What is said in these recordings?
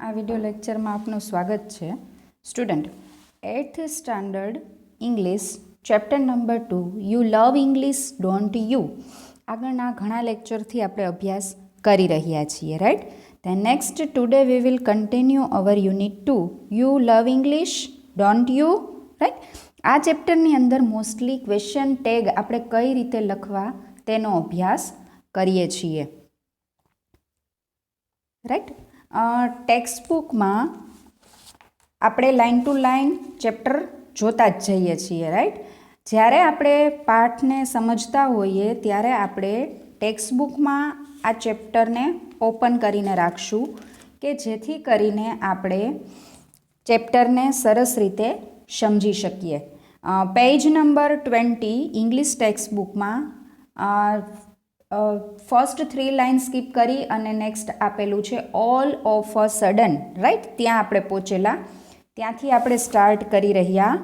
આ વિડિયો લેક્ચરમાં આપનું સ્વાગત છે. Student, 8th standard English chapter number 2 you love English don't you આગળના ઘણા લેક્ચરથી આપણે અભ્યાસ કરી રહ્યા છીએ, right? Then next today we will continue our unit 2 you love English don't you, right? આ ચેપ્ટરની અંદર મોસ્ટલી ક્વેશ્ચન ટેગ આપણે કઈ રીતે લખવા તેનો અભ્યાસ કરીએ છીએ, રાઈટ? ટેક્સ્ટ બુકમાં આપણે લાઇન ટુ લાઇન ચેપ્ટર જોતા જ જઈએ છીએ, રાઈટ? જ્યારે આપણે પાઠને સમજતા હોઈએ ત્યારે આપણે ટેક્સ્ટ બુકમાં આ ચેપ્ટરને ઓપન કરીને રાખશું કે જેથી કરીને આપણે ચેપ્ટરને સરસ રીતે સમજી શકીએ. પેજ નંબર 20 ઇંગ્લિશ ટેક્સ્ટ બુકમાં ફર્સ્ટ 3 લાઇન સ્કીપ કરી અને નેક્સ્ટ આપેલું છે all of a sudden, right? ત્યાં આપણે પહોંચેલા, ત્યાંથી આપણે સ્ટાર્ટ કરી રહ્યા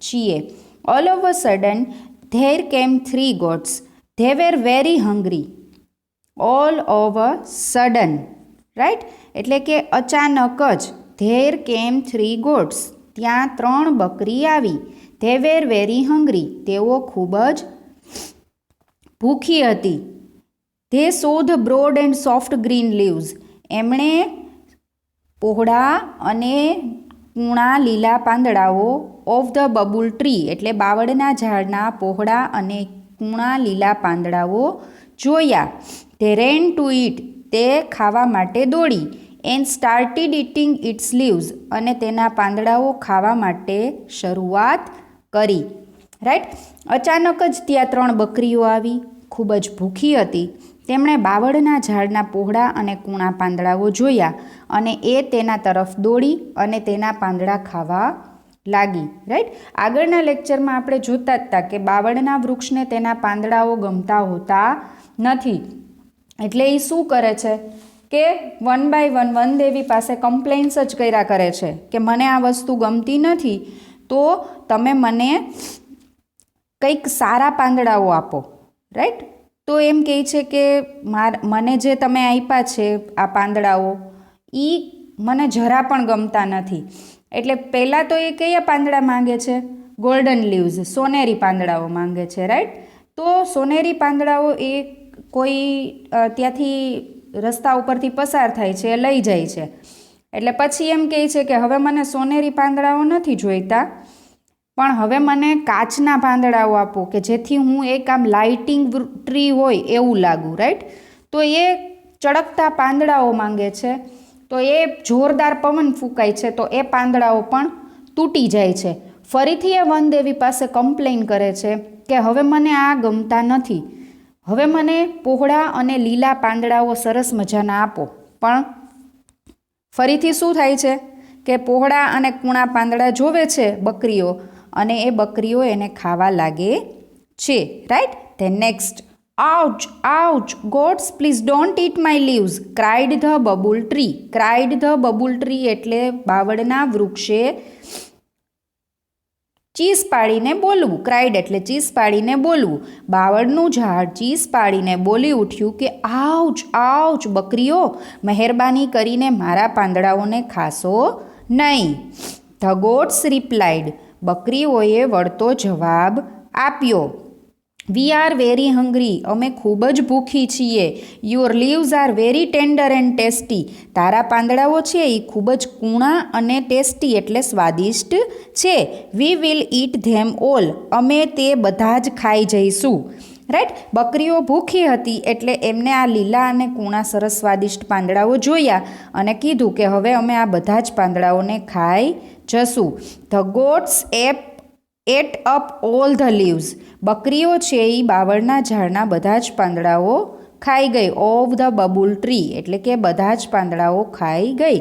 છીએ. All of a sudden there કેમ 3 goats, they were very hungry. All of a sudden, right? એટલે કે અચાનક જ ધેર કેમ 3 goats, ત્યાં 3 બકરી આવી. ધે વેર વેરી હંગ્રી, તેઓ ખૂબ જ ભૂખી હતી. They so the broad and soft green leaves, એમણે પહોળા અને કૂણા લીલા પાંદડાઓ ઓફ ધ બબુલ ટ્રી એટલે બાવળના ઝાડના પહોળા અને કૂણા લીલા પાંદડાઓ જોયા. ધે રેન ટુ ઇટ, તે ખાવા માટે દોડી. And started eating its leaves, અને તેના પાંદડાઓ ખાવા માટે શરૂઆત કરી, રાઈટ? અચાનક જ ત્યાં 3 બકરીઓ આવી, ખૂબ જ ભૂખી હતી. તેમણે બાવળના ઝાડના પહોળા અને કૂણા પાંદડાઓ જોયા અને એ તેના તરફ દોડી અને તેના પાંદડા ખાવા લાગી, રાઈટ? આગળના લેક્ચરમાં આપણે જોતા જ હતા કે બાવળના વૃક્ષને તેના પાંદડાઓ ગમતા હોતા નથી, એટલે એ શું કરે છે કે વન બાય વન વનદેવી પાસે કમ્પ્લેન્સ જ કર્યા કરે છે કે મને આ વસ્તુ ગમતી નથી, તો તમે મને કંઈક સારા પાંદડાઓ આપો, રાઈટ? તો એમ કહે છે કે મને જે તમે આપ્યા છે આ પાંદડાઓ એ મને જરા પણ ગમતા નથી. એટલે પહેલાં તો એ કયા પાંદડા માંગે છે? ગોલ્ડન લીવ્સ, સોનેરી પાંદડાઓ માંગે છે, રાઈટ? તો સોનેરી પાંદડાઓ એ કોઈ ત્યાંથી રસ્તા ઉપરથી પસાર થાય છે, એ લઈ જાય છે. એટલે પછી એમ કહે છે કે હવે મને સોનેરી પાંદડાઓ નથી જોઈતા, પણ હવે મને કાચના પાંદડાઓ આપો કે જેથી હું એક આમ લાઇટિંગ ટ્રી હોય એવું લાગું, રાઈટ? તો એ ચળકતા પાંદડાઓ માંગે છે. તો એ જોરદાર પવન ફૂંકાય છે તો એ પાંદડાઓ પણ તૂટી જાય છે. ફરીથી એ વનદેવી પાસે કમ્પ્લેન કરે છે કે હવે મને આ ગમતા નથી, હવે મને પહોળા અને લીલા પાંદડાઓ સરસ મજાના આપો. પણ ફરીથી શું થાય છે કે પહોળા અને કૂણા પાંદડા જોવે છે બકરીઓ, અને એ બકરીઓ એને ખાવા લાગે છે, right? Then next ouch ouch gods please don't eat my leaves, cried the babul tree. Cried the babul tree એટલે બાવળના વૃક્ષે ચીસ પાડીને બોલવું. ક્રાઇડ એટલે ચીસ પાડીને બોલવું. બાવળનું ઝાડ ચીસ પાડીને બોલી ઉઠ્યું કે આઉચ આઉચ બકરીઓ, મહેરબાની કરીને મારા પાંદડાઓને ખાશો નહીં. ધ ગોટ્સ રિપ્લાઇડ, બકરીઓએ વળતો જવાબ આપ્યો. વી આર વેરી હંગ્રી, અમે ખૂબ જ ભૂખી છીએ. Your leaves are very tender and tasty, તારા પાંદડાઓ છે એ ખૂબ જ કૂણા અને ટેસ્ટી એટલે સ્વાદિષ્ટ છે. We will it them all, અમે તે બધા જ ખાઈ જઈશું, રાઈટ? બકરીઓ ભૂખી હતી એટલે એમને આ લીલા અને કૂણા સરસ સ્વાદિષ્ટ પાંદડાઓ જોયા અને કીધું કે હવે અમે આ બધા જ પાંદડાઓને ખાઈ જશું. The goats ate up all the leaves, બકરીઓ છે એ બાવળના ઝાડના બધા જ પાંદડાઓ ખાઈ ગઈ. ઓફ ધ બબુલ ટ્રી એટલે કે બધા જ પાંદડાઓ ખાઈ ગઈ.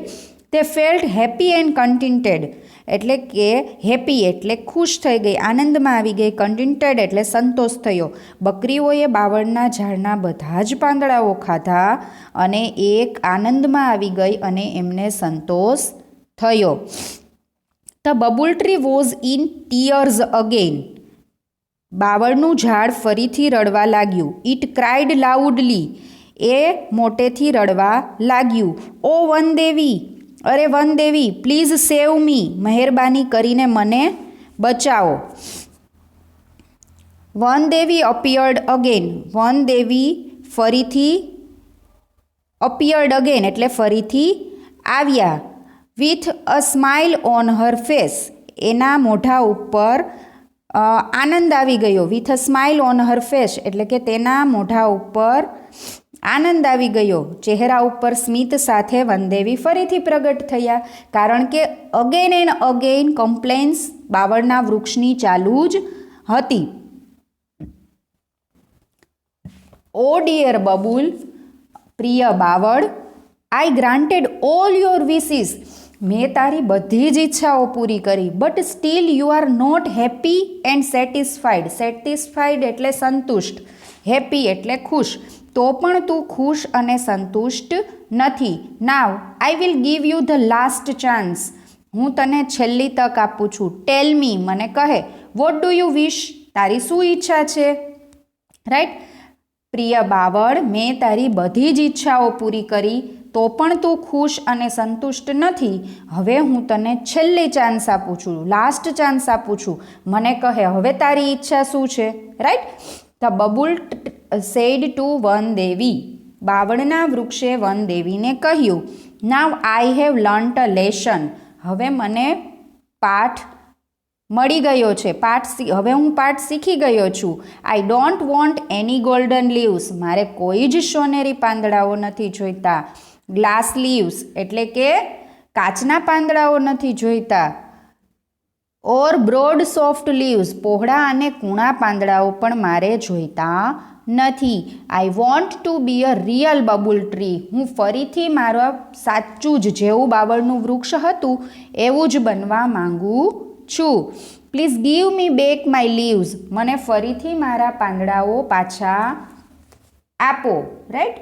તે ફેલ્ટ હેપી એન્ડ કન્ટેન્ટેડ એટલે કે હેપી એટલે ખુશ થઈ ગઈ, આનંદમાં આવી ગઈ. કન્ટેન્ટેડ એટલે સંતોષ થયો. બકરીઓએ બાવળના ઝાડના બધા જ પાંદડાઓ ખાધા અને એક આનંદમાં આવી ગઈ અને એમને સંતોષ થયો. The babul tree was in tears again, બાવળનું ઝાડ ફરીથી રડવા લાગ્યું. ઇટ ક્રાઇડ લાઉડલી, એ મોટેથી રડવા લાગ્યું. ઓ વનદેવી, અરે વનદેવી પ્લીઝ સેવ મી, મહેરબાની કરીને મને બચાવો. વનદેવી અપિયર્ડ અગેન, વનદેવી ફરીથી, અપિયર્ડ અગેન એટલે ફરીથી આવ્યા. With a smile on her face, એના મોઢા ઉપર આનંદ આવી ગયો. With a smile on her face એટલે કે તેના મોઢા ઉપર આનંદ આવી ગયો, ચહેરા ઉપર સ્મિત સાથે વનદેવી ફરીથી પ્રગટ થયા. કારણ કે અગેન એન્ડ અગેન કમ્પ્લેન્સ બાવળના વૃક્ષની ચાલુ જ હતી. ઓ ડિયર બબુલ, પ્રિય બાવળ, I granted all your wishes, મેં તારી બધી જ ઈચ્છાઓ પૂરી કરી. But still you are not happy and satisfied. Satisfied એટલે સંતુષ્ટ, હેપી એટલે ખુશ. તો પણ તું ખુશ અને સંતુષ્ટ નથી. Now I will give you the last chance, હું તને છેલ્લી તક આપું છું. ટેલ મી, મને કહે. વોટ ડુ યુ વિશ, તારી શું ઈચ્છા છે? રાઈટ. પ્રિય બાવળ, મેં તારી બધી જ ઈચ્છાઓ પૂરી કરી, તો પણ તું ખુશ અને સંતુષ્ટ નથી. હવે હું તને છેલ્લી ચાન્સ આપું છું, લાસ્ટ ચાન્સ આપું છું. મને કહે હવે તારી ઈચ્છા શું છે? Right. The babul said to Vandevi, બાવળના વૃક્ષે વનદેવીને કહ્યું. Now I have learnt a lesson, હવે મને પાઠ મળી ગયો છે. હવે હું પાઠ શીખી ગયો છું. I don't want any golden leaves, મારે કોઈ જ સોનેરી પાંદડાઓ નથી જોઈતા. ગ્લાસ લીવ્સ એટલે કે કાચના પાંદડાઓ નથી જોઈતા. ઓર બ્રોડ સોફ્ટ લીવ્સ, પહોળા અને કૂણા પાંદડાઓ પણ મારે જોઈતા નથી. I want to be a real babul tree, હું ફરીથી મારા સાચું જ જેવું બાવળનું વૃક્ષ હતું એવું જ બનવા માંગુ છું. Please give me back my leaves, મને ફરીથી મારા પાંદડાઓ પાછા આપો. Right.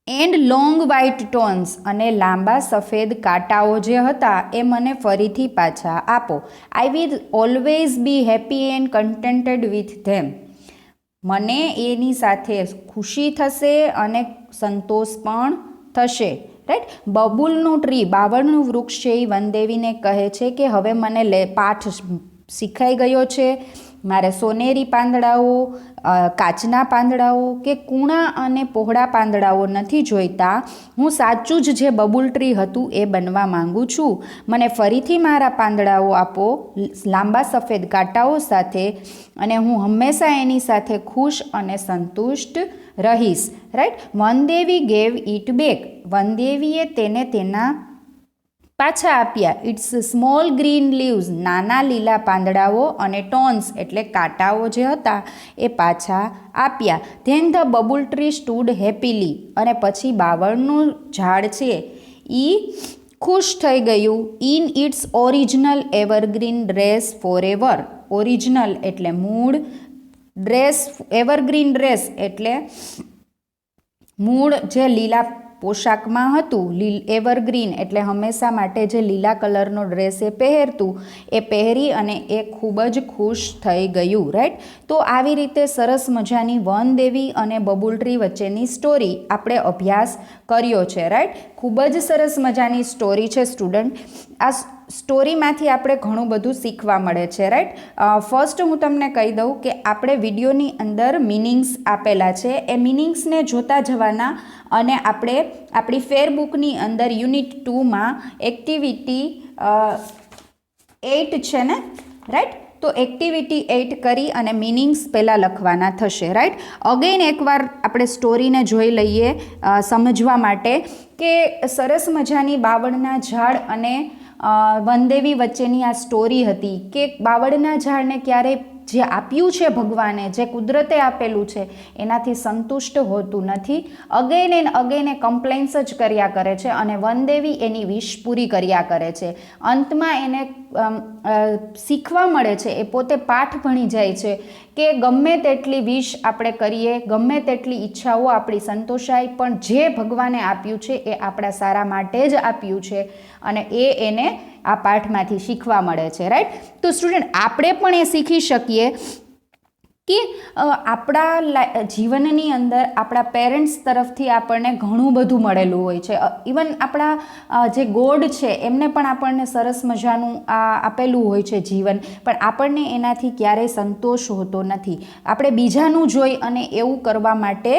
And long white tones, અને લાંબા સફેદ કાંટાઓ જે હતા એ મને ફરીથી પાછા આપો. I will always be happy and contented with them, મને એની સાથે ખુશી થશે અને સંતોષ પણ થશે. રાઈટ. બબુલનું ટ્રી, બાવળનું વૃક્ષ છે એ વનદેવીને કહે છે કે હવે મને પાઠ શીખાઈ ગયો છે. મારે સોનેરી પાંદડાઓ, કાચના પાંદડાઓ કે કૂણા અને પહોળા પાંદડાઓ નથી જોઈતા. હું સાચું જ જે બબુલ ટ્રી હતું એ બનવા માંગુ છું. મને ફરીથી મારા પાંદડાઓ આપો લાંબા સફેદ કાંટાઓ સાથે, અને હું હંમેશા એની સાથે ખુશ અને સંતુષ્ટ રહીશ. Right. Vandevi gave it back, વનદેવીએ તેને તેના પાછા આપ્યા. ઇટ્સ સ્મોલ ગ્રીન લીવ્સ, નાના લીલા પાંદડાઓ, અને ટોન્સ એટલે કાંટાઓ જે હતા એ પાછા આપ્યા. Then the babul tree stood happily, અને પછી બાવળનું ઝાડ છે એ ખુશ થઈ ગયું. In its original evergreen dress forever, original એટલે મૂળ, ડ્રેસ એવરગ્રીન ડ્રેસ એટલે મૂળ જે લીલા પોશાકમાં હતું, એવરગ્રીન એટલે હંમેશા માટે જે લીલા કલરનો ડ્રેસ એ પહેરતું એ પહેરી અને એ ખૂબ જ ખુશ થઈ ગયું. રાઈટ. તો આવી રીતે સરસ મજાની વનદેવી અને બબુલ ટ્રી વચ્ચેની સ્ટોરી આપણે અભ્યાસ કર્યો છે. રાઈટ. ખૂબ જ સરસ મજાની સ્ટોરી છે સ્ટુડન્ટ. આ સ્ટોરીમાંથી આપણે ઘણું બધું શીખવા મળે છે. રાઈટ. ફર્સ્ટ હું તમને કહી દઉં કે આપણે વિડીયોની અંદર મિનિંગ્સ આપેલા છે, એ મિનિંગ્સને જોતા જવાના, અને આપણે આપણી ફેરબુકની અંદર યુનિટ 2માં એક્ટિવિટી 8 છે ને. રાઈટ. તો એક્ટિવિટી 8 કરી અને મિનિંગ્સ પહેલાં લખવાના થશે. રાઈટ. અગેન એકવાર આપણે સ્ટોરીને જોઈ લઈએ સમજવા માટે કે સરસ મજાની બાવળના ઝાડ અને વનદેવી વચ્ચેની આ સ્ટોરી હતી કે બાવળના ઝાડને ક્યારેય જે આપ્યું છે ભગવાને, જે કુદરતે આપેલું છે એનાથી સંતુષ્ટ હોતું નથી. Again and again A complains જ કર્યા કરે છે અને વનદેવી એની વિશ પૂરી કર્યા કરે છે. અંતમાં એને શીખવા મળે છે, એ પોતે પાઠ ભણી જાય છે કે ગમે તેટલી વિશ આપણે કરીએ, ગમે તેટલી ઈચ્છાઓ આપણી સંતોષાય, પણ જે ભગવાને આપ્યું છે એ આપણા સારા માટે જ આપ્યું છે, અને એને આ પાઠમાંથી શીખવા મળે છે. રાઈટ. તો સ્ટુડન્ટ આપણે પણ એ શીખી શકીએ કે આપણા જીવનની અંદર આપણા પેરેન્ટ્સ તરફથી આપણને ઘણું બધું મળેલું હોય છે. ઇવન આપણા જે ગોડ છે એમને પણ આપણને સરસ મજાનું આપેલું હોય છે જીવન, પણ આપણને એનાથી ક્યારેય સંતોષ હોતો નથી. આપણે બીજાનું જોઈ અને એવું કરવા માટે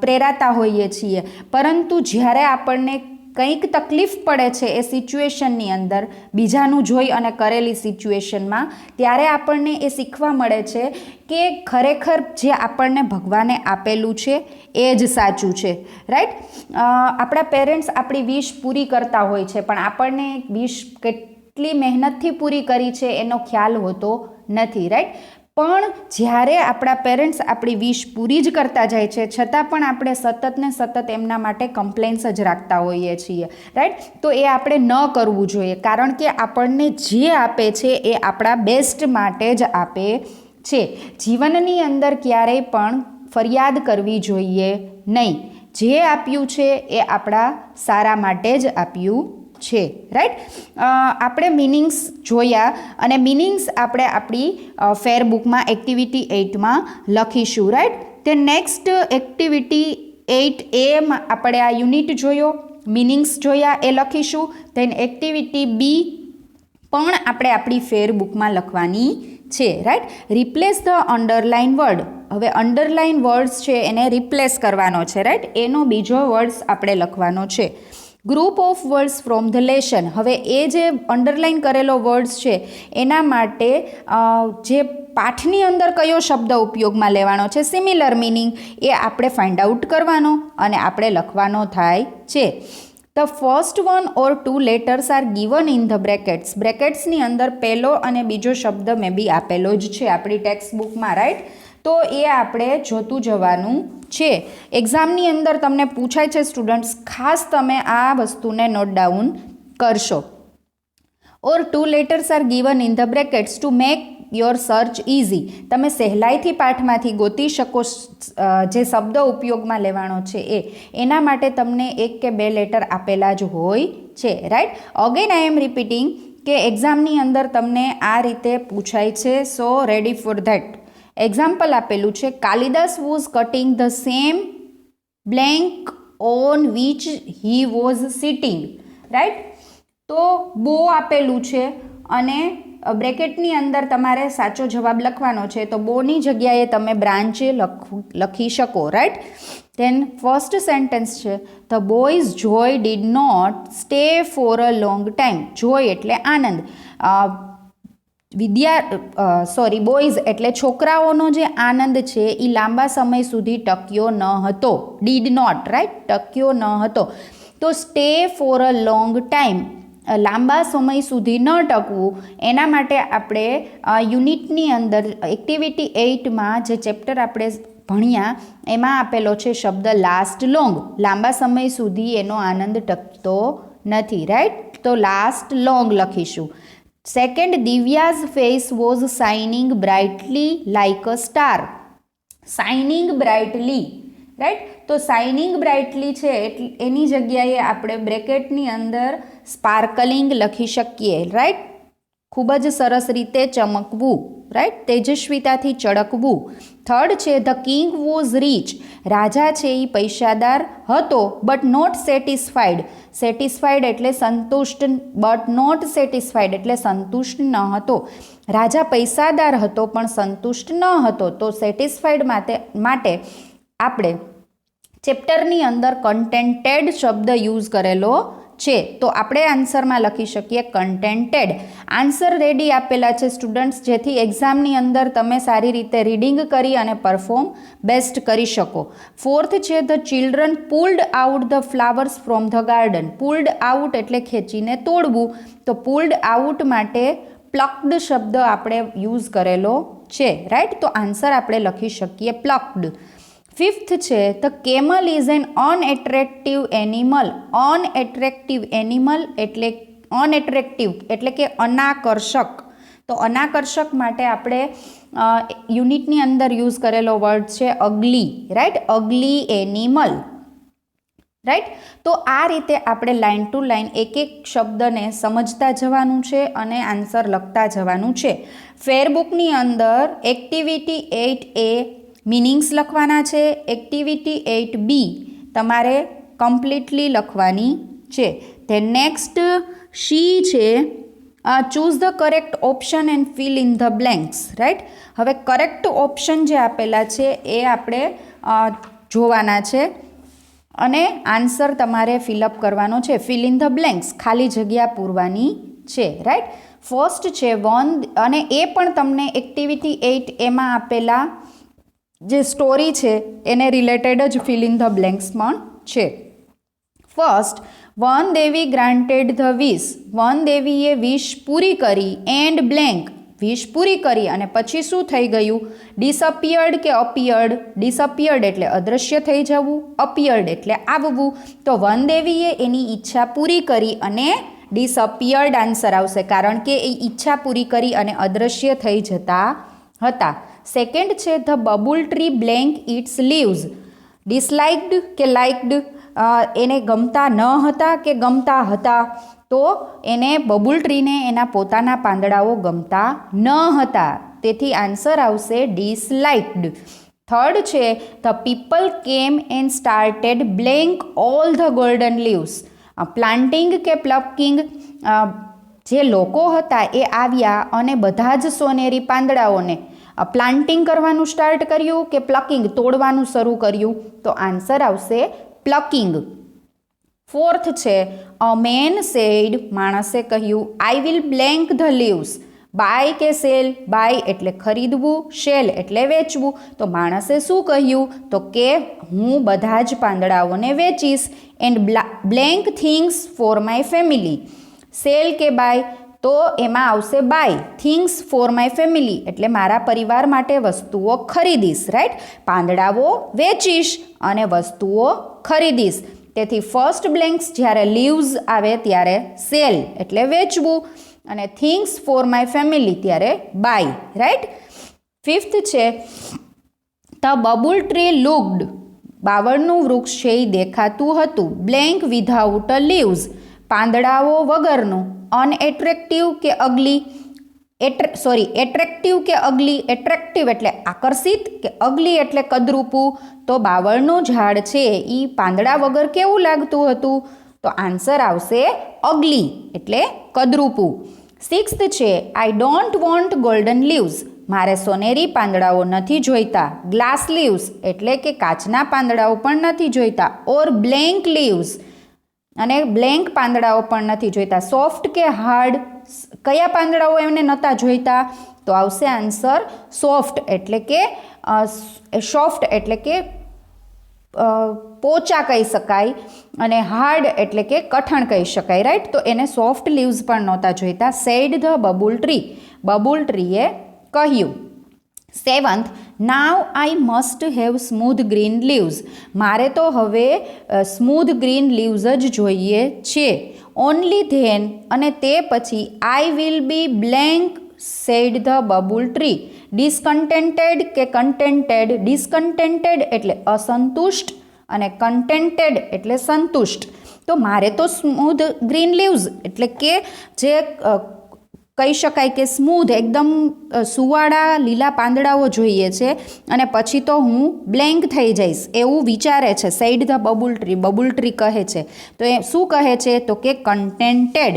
પ્રેરાતા હોઈએ છીએ, પરંતુ જ્યારે આપણને કંઈક તકલીફ પડે છે એ સિચ્યુએશનની અંદર, બીજાનું જોઈ અને કરેલી સિચ્યુએશનમાં, ત્યારે આપણને એ શીખવા મળે છે કે ખરેખર જે આપણને ભગવાને આપેલું છે એ જ સાચું છે. રાઈટ. આપણા પેરેન્ટ્સ આપણી વિશ પૂરી કરતા હોય છે, પણ આપણને વિશ કેટલી મહેનતથી પૂરી કરી છે એનો ખ્યાલ હોતો નથી. રાઈટ. પણ જ્યારે આપણા પેરેન્ટ્સ આપણી વિશ પૂરી જ કરતા જાય છે, છતાં પણ આપણે સતત ને સતત એમના માટે કમ્પ્લેન્સ જ રાખતા હોઈએ છીએ. રાઈટ. તો એ આપણે ન કરવું જોઈએ, કારણ કે આપણને જે આપે છે એ આપણા બેસ્ટ માટે જ આપે છે. જીવનની અંદર ક્યારેય પણ ફરિયાદ કરવી જોઈએ નહીં. જે આપ્યું છે એ આપણા સારા માટે જ આપ્યું છે. રાઈટ. આપણે મિનિંગ્સ જોયા, અને મિનિંગ્સ આપણે આપણી ફેરબુકમાં એક્ટિવિટી 8માં લખીશું. રાઈટ. તે નેક્સ્ટ એક્ટિવિટી 8A આપણે આ યુનિટ જોયો, મિનિંગ્સ જોયા, એ લખીશું. ધેન એક્ટિવિટી B પણ આપણે આપણી ફેરબુકમાં લખવાની છે. Right. Replace the underline word. હવે અંડરલાઇન વર્ડ્સ છે એને રિપ્લેસ કરવાનો છે. રાઈટ. એનો બીજો વર્ડ્સ આપણે લખવાનો છે. Group of words from the lesson. હવે એ જે અંડરલાઇન કરેલો વર્ડ્સ છે એના માટે જે પાઠની અંદર કયો શબ્દ ઉપયોગમાં લેવાનો છે, સિમિલર મિનિંગ, એ આપણે ફાઇન્ડ આઉટ કરવાનો અને આપણે લખવાનો થાય છે. The first one or two letters are given in the brackets. બ્રેકેટ્સની અંદર પહેલો અને બીજો શબ્દ મે બી આપેલો જ છે આપણી ટેક્સ્ટ બુકમાં. રાઈટ. તો એ આપણે જોતું જવાનું છે. એક્ઝામની અંદર તમને પૂછાય છે સ્ટુડન્ટ્સ, ખાસ તમે આ વસ્તુને નોટ ડાઉન કરશો. Or two letters are given in the brackets to make your search easy. તમે સહેલાઈથી પાઠમાંથી ગોતી શકો જે શબ્દ ઉપયોગમાં લેવાનો છે એના માટે તમને 1 કે 2 લેટર આપેલા જ હોય છે. Right. Again I am repeating કે એક્ઝામની અંદર તમને આ રીતે પૂછાય છે, so ready for that. Example આપેલું છે, Kalidas was cutting the same blank on which he was sitting. Right. તો બો આપેલું છે અને બ્રેકેટની અંદર તમારે સાચો જવાબ લખવાનો છે, તો બોની જગ્યાએ તમે બ્રાન્ચ લખી શકો. રાઈટ. ધેન ફર્સ્ટ સેન્ટેન્સ છે, the boys joy did not stay for a long time. Joy એટલે આનંદ, બોયઝ એટલે છોકરાઓનો જે આનંદ છે એ લાંબા સમય સુધી ટક્યો ન હતો. Did not. રાઈટ. ટક્યો ન હતો. તો stay for a long time, લાંબા સમય સુધી ન ટકવું, એના માટે આપણે યુનિટની અંદર એક્ટિવિટી 8માં જે ચેપ્ટર આપણે ભણ્યા એમાં આપેલો છે શબ્દ લાસ્ટ લોંગ. લાંબા સમય સુધી એનો આનંદ ટકતો નથી. રાઈટ. તો લાસ્ટ લોંગ લખીશું. Second, Divya's face was shining brightly like a star. Shining brightly. Right. તો શાઇનિંગ બ્રાઇટલી છે એટલે એની જગ્યાએ આપણે બ્રેકેટની અંદર સ્પાર્કલિંગ લખી શકીએ. રાઈટ. ખૂબ જ સરસ રીતે ચમકવું. રાઈટ. તેજસ્વીતાથી ચળકવું. થર્ડ છે, ધ કિંગ વોઝ રીચ. રાજા છે એ પૈસાદાર હતો, બટ નોટ સેટિસ્ફાઈડ. સેટિસ્ફાઈડ એટલે સંતુષ્ટ, બટ નોટ સેટિસ્ફાઈડ એટલે સંતુષ્ટ ન હતો. રાજા પૈસાદાર હતો પણ સંતુષ્ટ ન હતો. તો સેટિસ્ફાઈડ માટે આપણે ચેપ્ટરની અંદર કન્ટેન્ટેડ શબ્દ યુઝ કરેલો છે, તો આપણે આન્સરમાં લખી શકીએ કન્ટેન્ટેડ. આન્સર રેડી આપેલા છે સ્ટુડન્ટ્સ, જેથી એક્ઝામની અંદર તમે સારી રીતે રીડિંગ કરી અને પરફોર્મ બેસ્ટ કરી શકો. ફોર્થ છે, the children pulled out the flowers from the garden. Pulled out એટલે ખેંચીને તોડવું, તો પુલ્ડ આઉટ માટે પ્લક્ડ શબ્દ આપણે યુઝ કરેલો છે. રાઈટ. તો આન્સર આપણે લખી શકીએ પ્લક્ડ. ફિફ્થ છે, the camel is an અનએટ્રેક્ટિવ animal. અનએટ્રેક્ટિવ animal એટલે અનએટ્રેક્ટિવ એટલે કે અનાકર્ષક. તો અનાકર્ષક માટે આપણે યુનિટની અંદર યુઝ કરેલો વર્ડ છે અગલી. રાઈટ. અગલી એનિમલ. રાઈટ. તો આ રીતે આપણે લાઇન ટુ લાઇન એક એક શબ્દને સમજતા જવાનું છે અને આન્સર લખતા જવાનું છે. ફેરબુકની અંદર એક્ટિવિટી 8A મિનિંગ્સ લખવાના છે. એક્ટિવિટી 8B તમારે કમ્પ્લીટલી લખવાની છે. તે નેક્સ્ટ સી છે choose the correct option and fill in the blanks. Right. હવે કરેક્ટ ઓપ્શન જે આપેલા છે એ આપણે જોવાના છે અને આન્સર તમારે ફિલઅપ કરવાનો છે. ફિલ ઇન ધ બ્લેન્ક્સ ખાલી જગ્યા પૂરવાની છે. રાઈટ. ફર્સ્ટ છે 1 અને એ પણ તમને એક્ટિવિટી 8 એમાં આપેલા જે સ્ટોરી છે એને રિલેટેડ જ ફિલ ઇન ધ બ્લેન્ક્સ પણ છે. First, Van Devi granted the wish. Van દેવીએ વિશ પૂરી કરી એન્ડ બ્લેન્ક વિશ પૂરી કરી અને પછી શું થઈ ગયું? ડિસઅપિયર્ડ કે અપિયર્ડ? ડિસઅપિયર્ડ એટલે અદૃશ્ય થઈ જવું, અપિયર્ડ એટલે આવવું. તો વન દેવીએ એની ઈચ્છા પૂરી કરી અને ડિસઅપિયર્ડ આન્સર આવશે કારણ કે એ ઈચ્છા પૂરી કરી અને અદૃશ્ય થઈ જતા હતા. સેકન્ડ છે the babul tree blank its leaves. Disliked કે લાઇક્ડ? એને ગમતા ન હતા કે ગમતા હતા? તો એને બબુલ ટ્રીને એના પોતાના પાંદડાઓ ગમતા ન હતા, તેથી આન્સર આવશે ડિસલાઇક્ડ. થર્ડ છે ધ પીપલ કેમ and started blank all the golden leaves. Planting કે પ્લકિંગ? જે લોકો હતા એ આવ્યા અને બધા જ સોનેરી પાંદડાઓને પ્લાન્ટિંગ કરવાનું સ્ટાર્ટ કર્યું કે પ્લકિંગ તોડવાનું શરૂ કર્યું? તો આન્સર આવશે પ્લકિંગ. ફોર્થ છે અ મેન સેડ. માણસે કહ્યું I will blank the leaves. Buy કે સેલ? બાય એટલે ખરીદવું, સેલ એટલે વેચવું. તો માણસે શું કહ્યું? તો કે હું બધા જ પાંદડાઓને વેચીશ. And blank things for my family. Sell કે બાય? તો એમાં આવશે buy. Things for my family એટલે મારા પરિવાર માટે વસ્તુઓ ખરીદીશ. રાઈટ. પાંદડાઓ વેચીશ અને વસ્તુઓ ખરીદીશ. તેથી ફર્સ્ટ બ્લેન્ક્સ જ્યારે લીવ્સ આવે ત્યારે સેલ એટલે વેચવું અને થિંગ્સ ફોર માય ફેમિલી ત્યારે બાય. રાઈટ. ફિફ્થ છે ધ બબુલ ટ્રી લુક્ડ. બાવળનું વૃક્ષ છે એ દેખાતું હતું બ્લેન્ક વિધાઉટ અ લીવ્સ. પાંદડાઓ વગરનું. અનએટ્રેક્ટિવ કે અગલી? એટ્રેક્ટિવ કે અગલી? એટ્રેક્ટિવ એટલે આકર્ષિત કે અગલી એટલે કદરૂપું? તો બાવળનું ઝાડ છે એ પાંદડા વગર કેવું લાગતું હતું? તો આન્સર આવશે અગલી એટલે કદરૂપું. સિક્સ્થ છે I don't want golden leaves. મારે સોનેરી પાંદડાઓ નથી જોઈતા. ગ્લાસ લીવ્સ એટલે કે કાચના પાંદડાઓ પણ નથી જોઈતા. ઓર બ્લેન્ક લીવ્સ અને બ્લેન્ક પાંદડાઓ પણ નથી જોઈતા. સોફ્ટ કે હાર્ડ? કયા પાંદડાઓ એમને નહોતા જોઈતા? તો આવશે આન્સર સોફ્ટ એટલે કે સોફ્ટ એટલે કે પોચા કહી શકાય અને હાર્ડ એટલે કે કઠણ કહી શકાય. રાઈટ. તો એને સોફ્ટ લીવ્સ પણ નહોતા જોઈતા. Said the babul tree. Babul ટ્રીએ કહ્યું. Seventh, now I must have smooth green leaves. મારે તો હવે સ્મૂધ ગ્રીન લીવ્સ જ જોઈએ છે. ઓનલી ધેન અને તે પછી I will be blank said the babul tree. Discontented કે કન્ટેન્ટેડ? ડિસકન્ટેન્ટેડ એટલે અસંતુષ્ટ અને કન્ટેન્ટેડ એટલે સંતુષ્ટ. તો મારે તો સ્મૂધ ગ્રીન લીવ્સ એટલે કે જે કહી શકાય કે સ્મૂધ એકદમ સુવાળા લીલા પાંદડાઓ જોઈએ છે અને પછી તો હું બ્લેન્ક થઈ જઈશ એવું વિચારે છે. Said the babul tree. Babul tree કહે છે તો એ શું કહે છે? તો કે કન્ટેન્ટેડ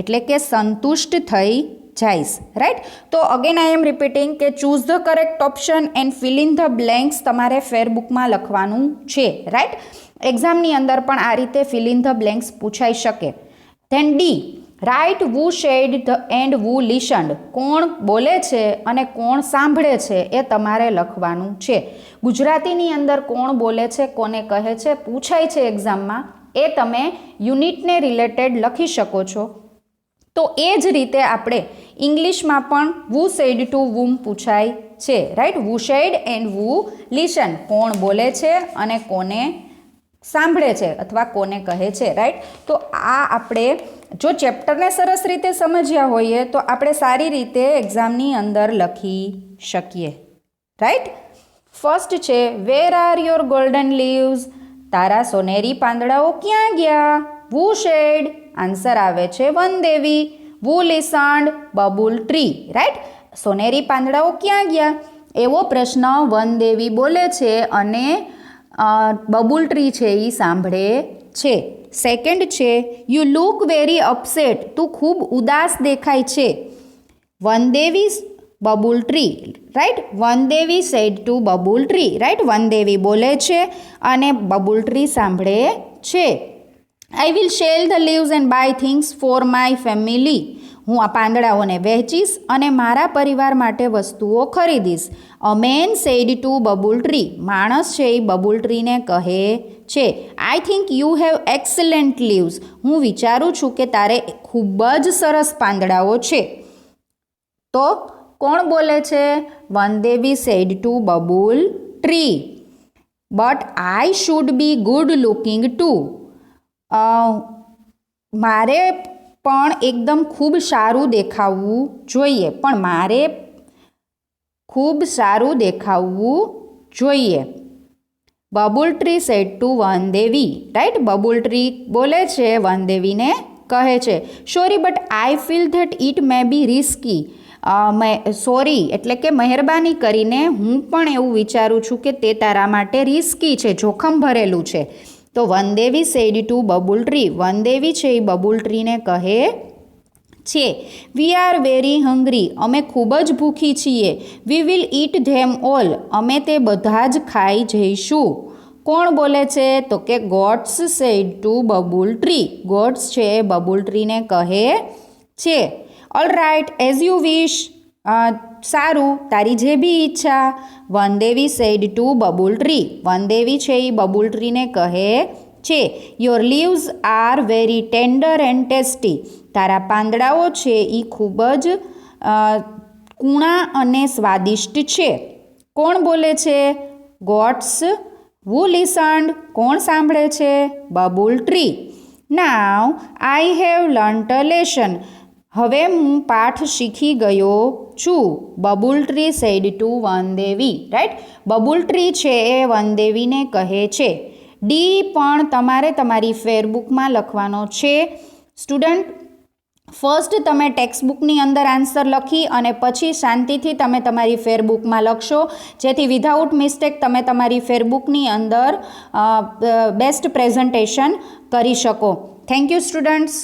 એટલે કે સંતુષ્ટ થઈ જઈશ. રાઈટ. તો અગેન આઈ એમ રિપીટિંગ કે choose the correct option and fill in the blanks તમારે ફેરબુકમાં લખવાનું છે. રાઈટ. એક્ઝામની અંદર પણ આ રીતે ફિલ ઇન ધ બ્લેન્ક્સ પૂછાઈ શકે. Then D, write who said the end who listened. કોણ બોલે છે અને કોણ સાંભળે છે એ તમારે લખવાનું છે. ગુજરાતીની અંદર કોણ બોલે છે, કોને કહે છે પૂછાય છે એક્ઝામમાં, એ તમે યુનિટને રિલેટેડ લખી શકો છો. તો એ જ રીતે આપણે ઇંગ્લિશમાં પણ વુ સેડ ટુ વુમ પૂછાય છે. Right. Who said and who listen. કોણ બોલે છે અને કોને સાંભળે છે અથવા કોને કહે છે. રાઈટ. તો આ આપણે જો ચેપ્ટરને સરસ રીતે સમજ્યા હોઈએ તો આપણે સારી રીતે એક્ઝામની અંદર લખી શકીએ. રાઈટ. ફર્સ્ટ છે where are your golden leaves. તારા સોનેરી પાંદડાઓ ક્યાં ગયા? વુ શેડ? આન્સર આવે છે વનદેવી. વુ લિસન્ડ? બબુલ ટ્રી. રાઈટ? સોનેરી પાંદડાઓ ક્યાં ગયા એવો પ્રશ્ન વનદેવી બોલે છે અને બબુલ ટ્રી છે એ સાંભળે છે. સેકન્ડ છે યુ લુક વેરી અપસેટ. તું ખૂબ ઉદાસ દેખાય છે. Vandevi babul tree. Right? Vandevi said to babul tree. Right? Vandevi બોલે છે અને બબુલ ટ્રી સાંભળે છે. I will sell the leaves and buy things for my family. હું આ પાંદડાઓને વહેંચીશ અને મારા પરિવાર માટે વસ્તુઓ ખરીદીશ. A man said to babul tree. માણસ છે એ બબુલ ટ્રીને કહે છે I think you have excellent leaves. હું વિચારું છું કે તારે ખૂબ જ સરસ પાંદડાઓ છે. તો કોણ બોલે છે? Vandevi said to babul tree. But I should be good looking too. મારે પણ એકદમ ખૂબ સારું દેખાવું જોઈએ. પણ મારે ખૂબ સારું દેખાવું જોઈએ. Babul tree said to Vandevi. Right? Babul tree બોલે છે વનદેવીને કહે છે sorry but I feel that it may be risky. Sorry એટલે કે મહેરબાની કરીને હું પણ એવું વિચારું છું કે તે તારા માટે રિસ્કી છે, જોખમ ભરેલું છે. તો વનદેવી સેડ ટુ બબુલ ટ્રી. વનદેવી છે એ બબુલ ટ્રીને કહે છે વી આર વેરી હંગ્રી. અમે ખૂબ જ ભૂખી છીએ. We will it them all. અમે તે બધા જ ખાઈ જઈશું. કોણ બોલે છે? તો કે goddess said to babul tree. Goddess છે એ બબુલ ટ્રીને કહે છે all right as you wish. સારું, તારી જે બી ઈચ્છા. Vanadevi said to babul tree. વનદેવી છે એ બબુલ ટ્રીને કહે છે your leaves are very tender and tasty. તારા પાંદડાઓ છે એ ખૂબ જ કૂણા અને સ્વાદિષ્ટ છે. કોણ બોલે છે? ગોડ્સ. Who listened? કોણ સાંભળે છે? Babul tree. Now I have learnt a lesson. હવે હું પાઠ શીખી ગયો છું. Babul tree said to Vandevi. Right? Babul tree છે એ વનદેવીને કહે છે. ડી પણ તમારે તમારી ફેરબુકમાં લખવાનો છે. સ્ટુડન્ટ, ફર્સ્ટ તમે ટેક્સ્ટબુકની અંદર આન્સર લખી અને પછી શાંતિથી તમે તમારી ફેરબુકમાં લખશો, જેથી વિધાઉટ મિસ્ટેક તમે તમારી ફેરબુકની અંદર બેસ્ટ પ્રેઝન્ટેશન કરી શકો. Thank you students.